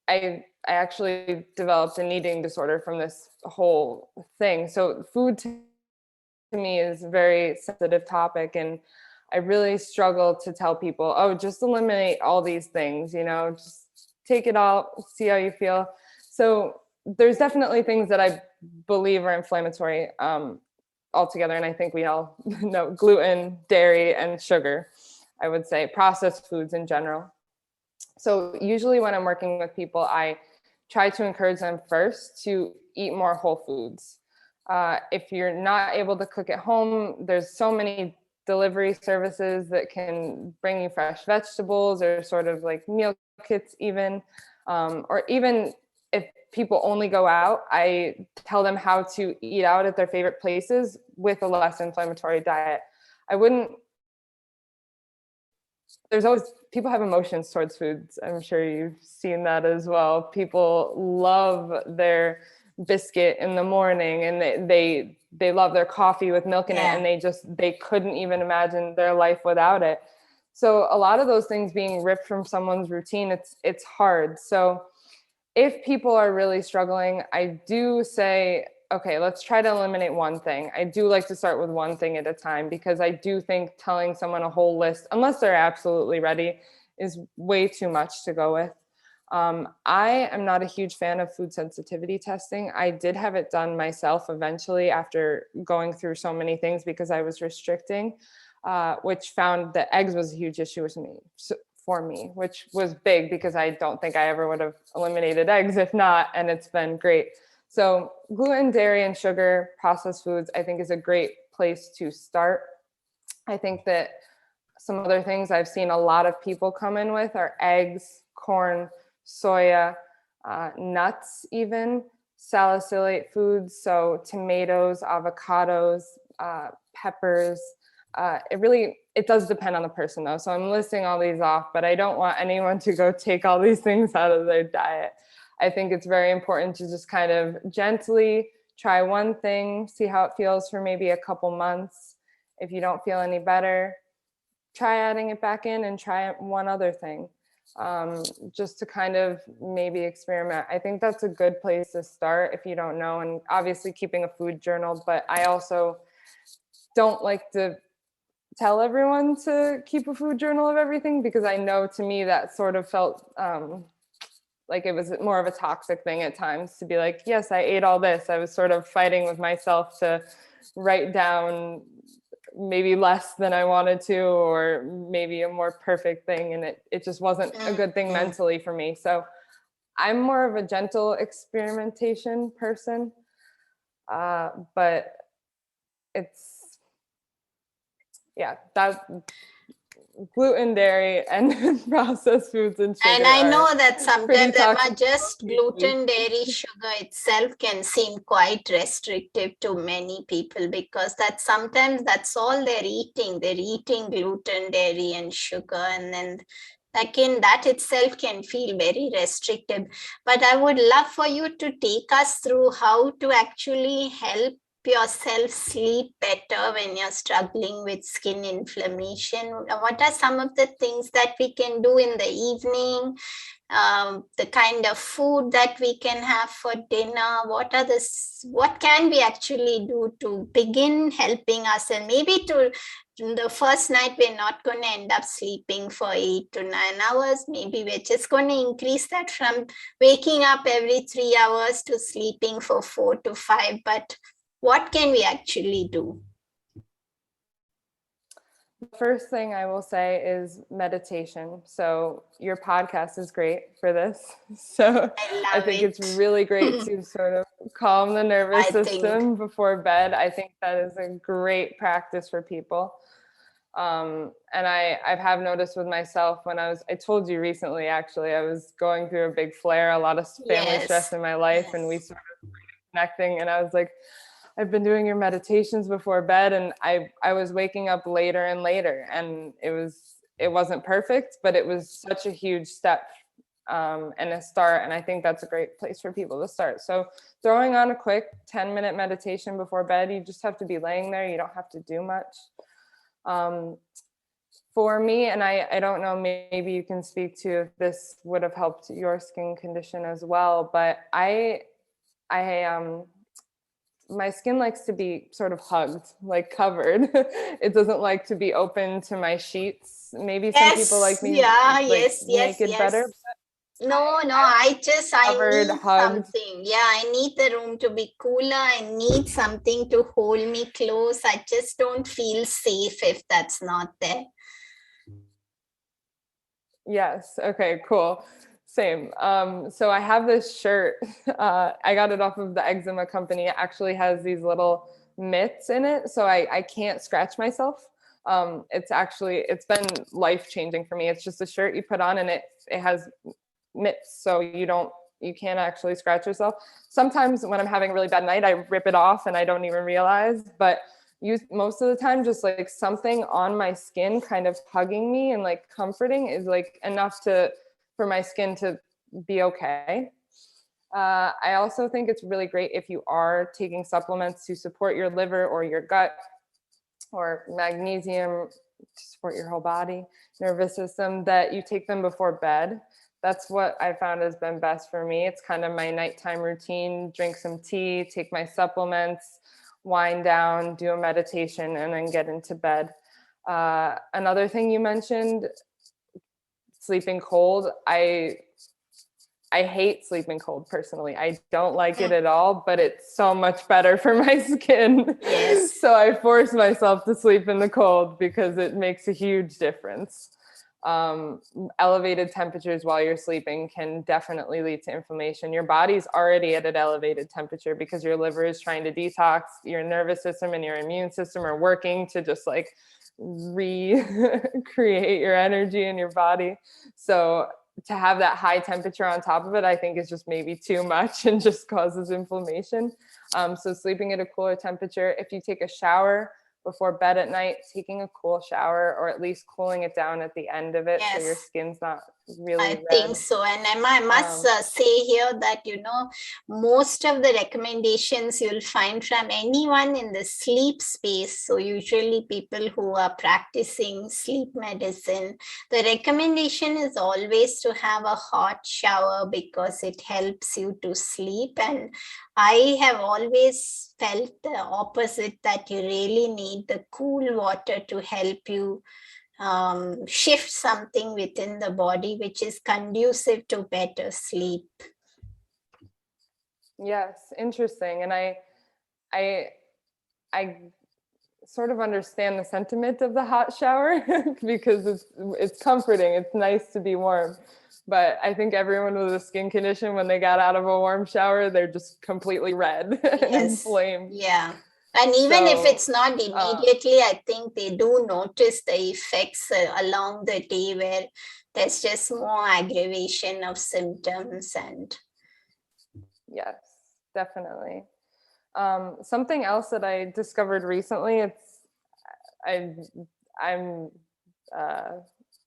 I actually developed an eating disorder from this whole thing. So food to me is a very sensitive topic, and I really struggle to tell people, oh, just eliminate all these things, just take it all, see how you feel. So there's definitely things that I believe are inflammatory altogether. And I think we all know gluten, dairy, and sugar, I would say, processed foods in general. So usually when I'm working with people, I try to encourage them first to eat more whole foods. If you're not able to cook at home, there's so many delivery services that can bring you fresh vegetables, or sort of like meal kits even, or even if people only go out, I tell them how to eat out at their favorite places with a less inflammatory diet. There's always, people have emotions towards foods. I'm sure you've seen that as well. People love their biscuit in the morning, and they love their coffee with milk in it, and they couldn't even imagine their life without it. So a lot of those things being ripped from someone's routine, it's hard. So if people are really struggling, I do say, okay, let's try to eliminate one thing. I do like to start with one thing at a time, because I do think telling someone a whole list, unless they're absolutely ready, is way too much to go with. I am not a huge fan of food sensitivity testing. I did have it done myself eventually after going through so many things, because I was restricting, which found that eggs was a huge issue for me, which was big, because I don't think I ever would have eliminated eggs if not, and it's been great. So gluten, dairy, and sugar, processed foods, I think is a great place to start. I think that some other things I've seen a lot of people come in with are eggs, corn, soya, nuts, even salicylate foods. So tomatoes, avocados, peppers. it does depend on the person though. So I'm listing all these off, but I don't want anyone to go take all these things out of their diet. I think it's very important to just kind of gently try one thing, see how it feels for maybe a couple months. If you don't feel any better, try adding it back in and try one other thing, just to kind of maybe experiment. I think that's a good place to start if you don't know, and obviously keeping a food journal. But I also don't like to tell everyone to keep a food journal of everything, because I know to me that sort of felt like it was more of a toxic thing at times to be like, yes, I ate all this. I was sort of fighting with myself to write down maybe less than I wanted to, or maybe a more perfect thing. And it just wasn't a good thing mentally for me. So I'm more of a gentle experimentation person. But it's, yeah, that gluten, dairy, and processed foods and sugar. And I know that sometimes toxic. just gluten, dairy, sugar itself can seem quite restrictive to many people, because that sometimes that's all they're eating. They're eating gluten, dairy, and sugar, and then again, that itself can feel very restrictive. But I would love for you to take us through how to actually help yourself sleep better when you're struggling with skin inflammation. What are some of the things that we can do in the evening? The kind of food that we can have for dinner? What can we actually do to begin helping us? And maybe to the first night, we're not going to end up sleeping for 8 to 9 hours. Maybe we're just going to increase that from waking up every 3 hours to sleeping for 4 to 5. But what can we actually do? The first thing I will say is meditation. So your podcast is great for this. So I think it's really great to sort of calm the nervous system before bed. I think that is a great practice for people. And I have noticed with myself when I told you recently, actually, I was going through a big flare, a lot of family stress in my life, and we sort of connecting, and I was like, I've been doing your meditations before bed, and I was waking up later and later, and it wasn't perfect, but it was such a huge step and a start. And I think that's a great place for people to start. So throwing on a quick 10-minute meditation before bed, you just have to be laying there. You don't have to do much. For me, and I don't know, maybe you can speak to if this would have helped your skin condition as well, but my skin likes to be sort of hugged, like covered. It doesn't like to be open to my sheets. Maybe some people like me naked better. No, I need something. Yeah, I need the room to be cooler. I need something to hold me close. I just don't feel safe if that's not there. Yes. Okay, cool. Same. So I have this shirt. I got it off of the eczema company. It actually has these little mitts in it, so I can't scratch myself. It's been life-changing for me. It's just a shirt you put on, and it has mitts, so you can't actually scratch yourself. Sometimes when I'm having a really bad night, I rip it off and I don't even realize, but most of the time, just like something on my skin kind of hugging me and like comforting is like enough for my skin to be okay. I also think it's really great if you are taking supplements to support your liver or your gut, or magnesium to support your whole body, nervous system, that you take them before bed. That's what I found has been best for me. It's kind of my nighttime routine: drink some tea, take my supplements, wind down, do a meditation, and then get into bed. Another thing you mentioned, sleeping cold. I hate sleeping cold personally. I don't like it at all, but it's so much better for my skin. Yes. So I force myself to sleep in the cold because it makes a huge difference. Elevated temperatures while you're sleeping can definitely lead to inflammation. Your body's already at an elevated temperature because your liver is trying to detox. Your nervous system and your immune system are working to just like recreate your energy in your body. So to have that high temperature on top of it, I think is just maybe too much and just causes inflammation. So sleeping at a cooler temperature. If you take a shower before bed at night, taking a cool shower, or at least cooling it down at the end of it, so your skin's not really I red. think so. And Emma, I must say here that, most of the recommendations you'll find from anyone in the sleep space, so usually people who are practicing sleep medicine, the recommendation is always to have a hot shower because it helps you to sleep. And I have always felt the opposite, that you really need the cool water to help you shift something within the body, which is conducive to better sleep. Yes, interesting. And I sort of understand the sentiment of the hot shower because it's comforting. It's nice to be warm. But I think everyone with a skin condition, when they got out of a warm shower, they're just completely red and inflamed. Yeah. And even if it's not immediately, I think they do notice the effects along the day, where there's just more aggravation of symptoms. And yes, definitely. Something else that I discovered recently, I'm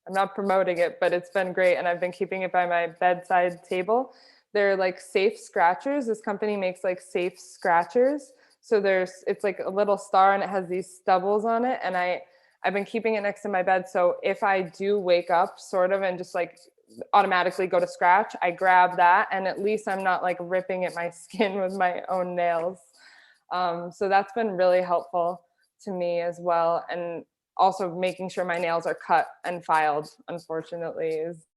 not promoting it, but it's been great, and I've been keeping it by my bedside table. They're like safe scratchers. This company makes like safe scratchers. So it's like a little star and it has these stubbles on it. And I've been keeping it next to my bed. So if I do wake up sort of and just like automatically go to scratch, I grab that, and at least I'm not like ripping at my skin with my own nails. So that's been really helpful to me as well. And also making sure my nails are cut and filed, unfortunately, is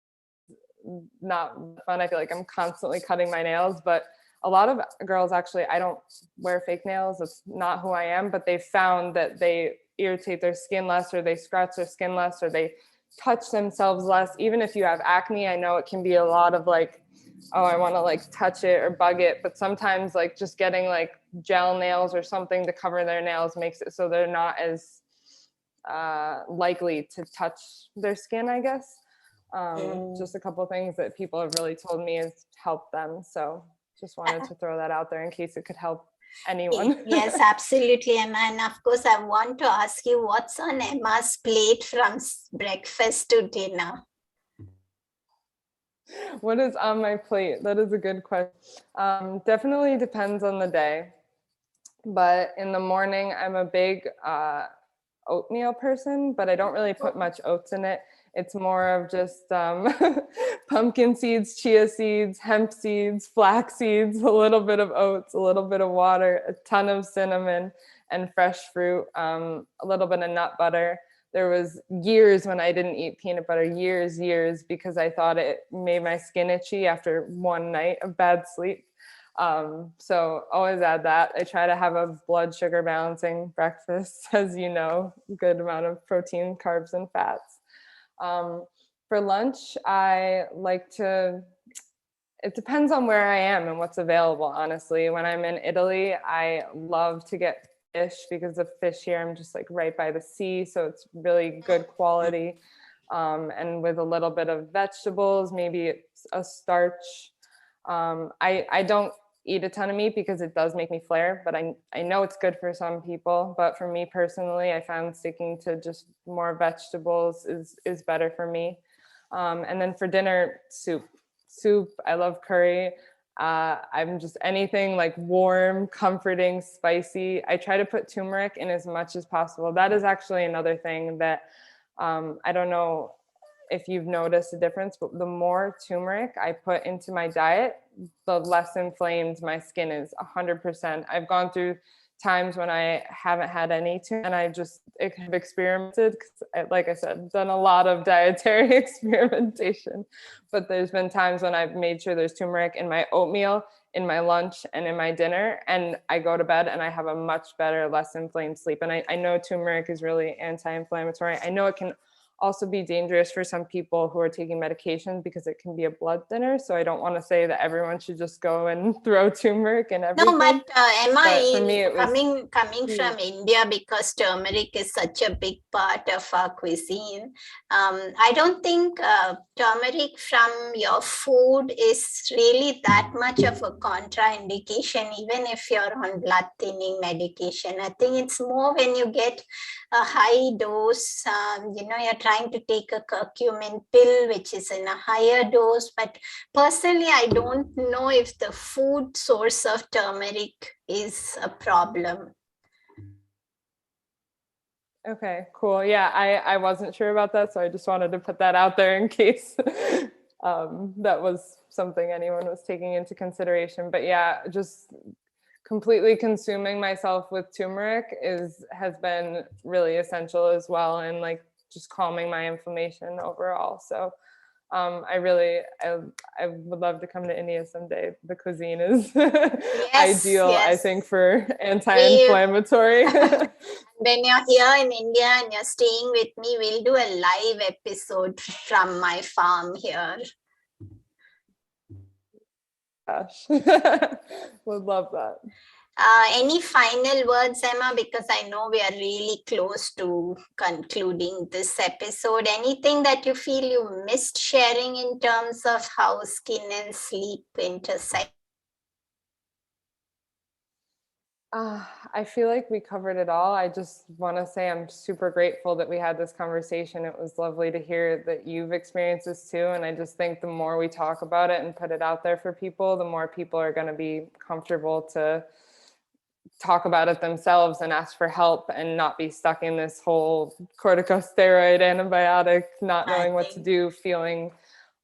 not fun. I feel like I'm constantly cutting my nails, but a lot of girls, actually, I don't wear fake nails. It's not who I am, but they found that they irritate their skin less, or they scratch their skin less, or they touch themselves less. Even if you have acne, I know it can be a lot of like, oh, I want to like touch it or bug it. But sometimes like just getting like gel nails or something to cover their nails makes it so they're not as likely to touch their skin, I guess. Just a couple things that people have really told me has helped them. So just wanted to throw that out there in case it could help anyone. Yes, absolutely, Emma. And of course, I want to ask you, what's on Emma's plate from breakfast to dinner? What is on my plate? That is a good question. Definitely depends on the day. But in the morning, I'm a big oatmeal person, but I don't really put much oats in it. It's more of just pumpkin seeds, chia seeds, hemp seeds, flax seeds, a little bit of oats, a little bit of water, a ton of cinnamon and fresh fruit, a little bit of nut butter. There was years when I didn't eat peanut butter, years, because I thought it made my skin itchy after one night of bad sleep. So always add that. I try to have a blood sugar balancing breakfast, as you know, good amount of protein, carbs, and fats. For lunch, I like to, it depends on where I am and what's available, honestly. When I'm in Italy, I love to get fish, because the fish here, I'm just like right by the sea, so it's really good quality. And with a little bit of vegetables, maybe it's a starch. I don't eat a ton of meat because it does make me flare, but I know it's good for some people. But for me personally, I found sticking to just more vegetables is better for me. And then for dinner, soup. I love curry. I'm just anything like warm, comforting, spicy. I try to put turmeric in as much as possible. That is actually another thing that I don't know if you've noticed a difference, but the more turmeric I put into my diet, the less inflamed my skin is, 100%. I've gone through times when I haven't had any turmeric, and I have experimented, because like I said, done a lot of dietary experimentation, but there's been times when I've made sure there's turmeric in my oatmeal, in my lunch, and in my dinner, and I go to bed and I have a much better, less inflamed sleep. And I know turmeric is really anti-inflammatory. I know it can also be dangerous for some people who are taking medications because it can be a blood thinner. So I don't want to say that everyone should just go and throw turmeric and everything. No, but Emma, but for me, it was coming from India, because turmeric is such a big part of our cuisine. I don't think turmeric from your food is really that much of a contraindication, even if you're on blood thinning medication. I think it's more when you get a high dose, you're trying to take a curcumin pill, which is in a higher dose. But personally, I don't know if the food source of turmeric is a problem. Okay, cool. Yeah, I wasn't sure about that, so I just wanted to put that out there in case that was something anyone was taking into consideration. But yeah, just completely consuming myself with turmeric has been really essential as well, and like just calming my inflammation overall. So I would love to come to India someday. The cuisine is ideal, yes. I think, for anti-inflammatory. When you're here in India and you're staying with me, we'll do a live episode from my farm here. Gosh, would love that. Any final words, Emma? Because I know we are really close to concluding this episode. Anything that you feel you missed sharing in terms of how skin and sleep intersect? I feel like we covered it all. I just want to say I'm super grateful that we had this conversation. It was lovely to hear that you've experienced this too. And I just think the more we talk about it and put it out there for people, the more people are going to be comfortable to talk about it themselves and ask for help and not be stuck in this whole corticosteroid antibiotic, not knowing what to do, feeling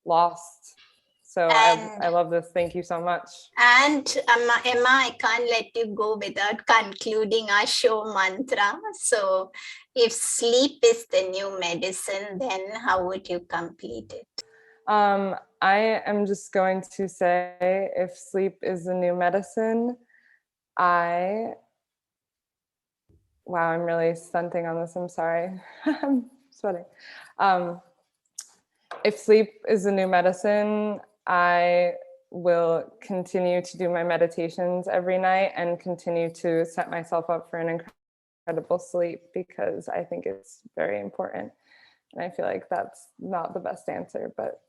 lost. So I love this. Thank you so much. And Emma, I can't let you go without concluding our show mantra. So if sleep is the new medicine, then how would you complete it? I am just going to say, if sleep is the new medicine, wow, I'm really stunting on this. I'm sorry. I'm sweating. If sleep is the new medicine, I will continue to do my meditations every night and continue to set myself up for an incredible sleep, because I think it's very important. And I feel like that's not the best answer, but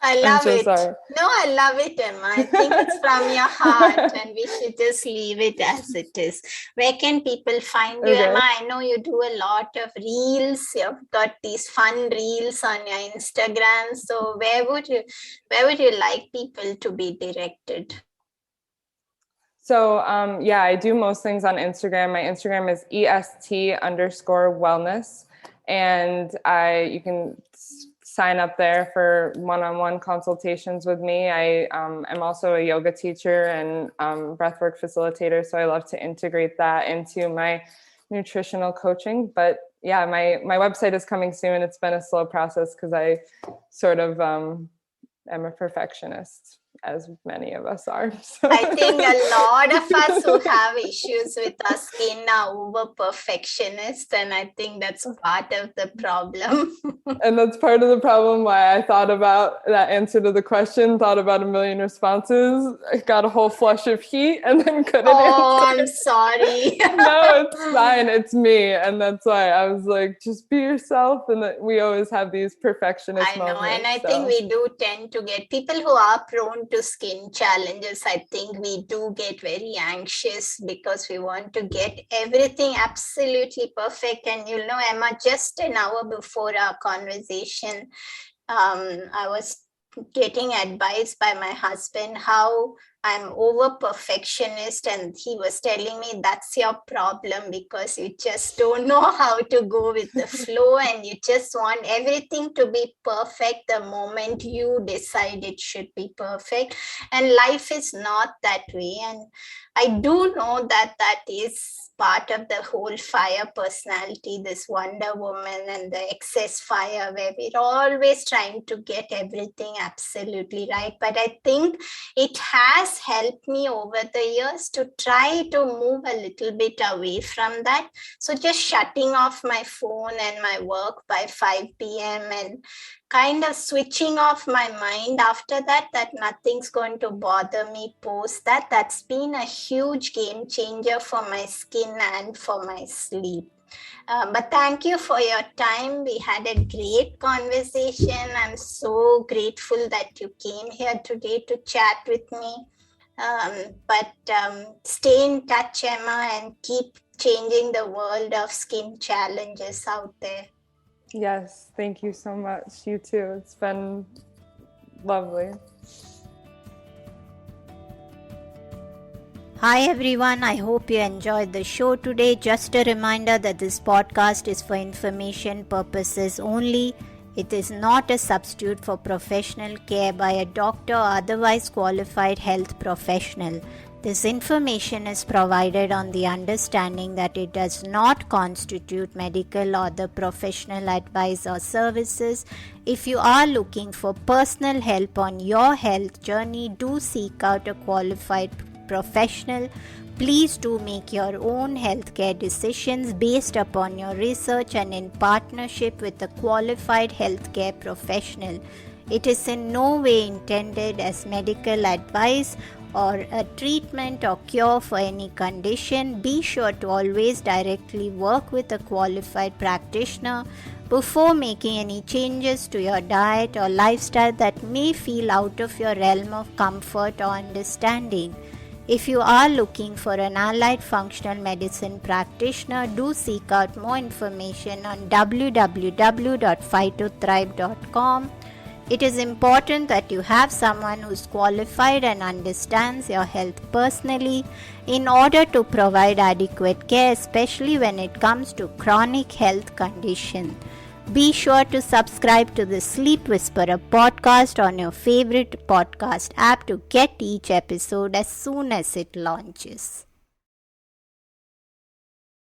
I love it. Sorry. No, I love it, Emma. I think it's from your heart, and we should just leave it as it is. Where can people find you, Emma? I know you do a lot of reels. You've got these fun reels on your Instagram. So where would you like people to be directed? So I do most things on Instagram. My Instagram is EST_wellness, and you can sign up there for one-on-one consultations with me. I am also a yoga teacher and breathwork facilitator, so I love to integrate that into my nutritional coaching. But yeah, my website is coming soon. It's been a slow process because I sort of am a perfectionist, as many of us are. So. I think a lot of us who have issues with our skin are over perfectionists, and I think that's part of the problem. And that's part of the problem why I thought about that answer to the question, thought about a million responses. I got a whole flush of heat and then couldn't answer. I'm sorry. No, it's fine. It's me. And that's why I was like, just be yourself. And that we always have these perfectionist moments. I know. And I think we do tend to get people who are prone to skin challenges. I think we do get very anxious because we want to get everything absolutely perfect. And Emma, just an hour before our conversation, I was getting advice by my husband how I'm over perfectionist, and he was telling me that's your problem because you just don't know how to go with the flow, and you just want everything to be perfect the moment you decide it should be perfect. And life is not that way. And I do know that is part of the whole fire personality, this Wonder Woman and the excess fire, where we're always trying to get everything absolutely right. But I think it has has helped me over the years to try to move a little bit away from that. So just shutting off my phone and my work by 5 p.m. and kind of switching off my mind after that, that nothing's going to bother me post that. That's been a huge game changer for my skin and for my sleep. But thank you for your time. We had a great conversation. I'm so grateful that you came here today to chat with me. Stay in touch, Emma, and keep changing the world of skin challenges out there. Yes, thank you so much. You too. It's been lovely. Hi everyone, I hope you enjoyed the show today. Just a reminder that this podcast is for information purposes only. It is not a substitute for professional care by a doctor or otherwise qualified health professional. This information is provided on the understanding that it does not constitute medical or other professional advice or services. If you are looking for personal help on your health journey, do seek out a qualified professional. Please do make your own healthcare decisions based upon your research and in partnership with a qualified healthcare professional. It is in no way intended as medical advice or a treatment or cure for any condition. Be sure to always directly work with a qualified practitioner before making any changes to your diet or lifestyle that may feel out of your realm of comfort or understanding. If you are looking for an allied functional medicine practitioner, do seek out more information on www.phytothrive.com. It is important that you have someone who is qualified and understands your health personally in order to provide adequate care, especially when it comes to chronic health conditions. Be sure to subscribe to the Sleep Whisperer podcast on your favorite podcast app to get each episode as soon as it launches.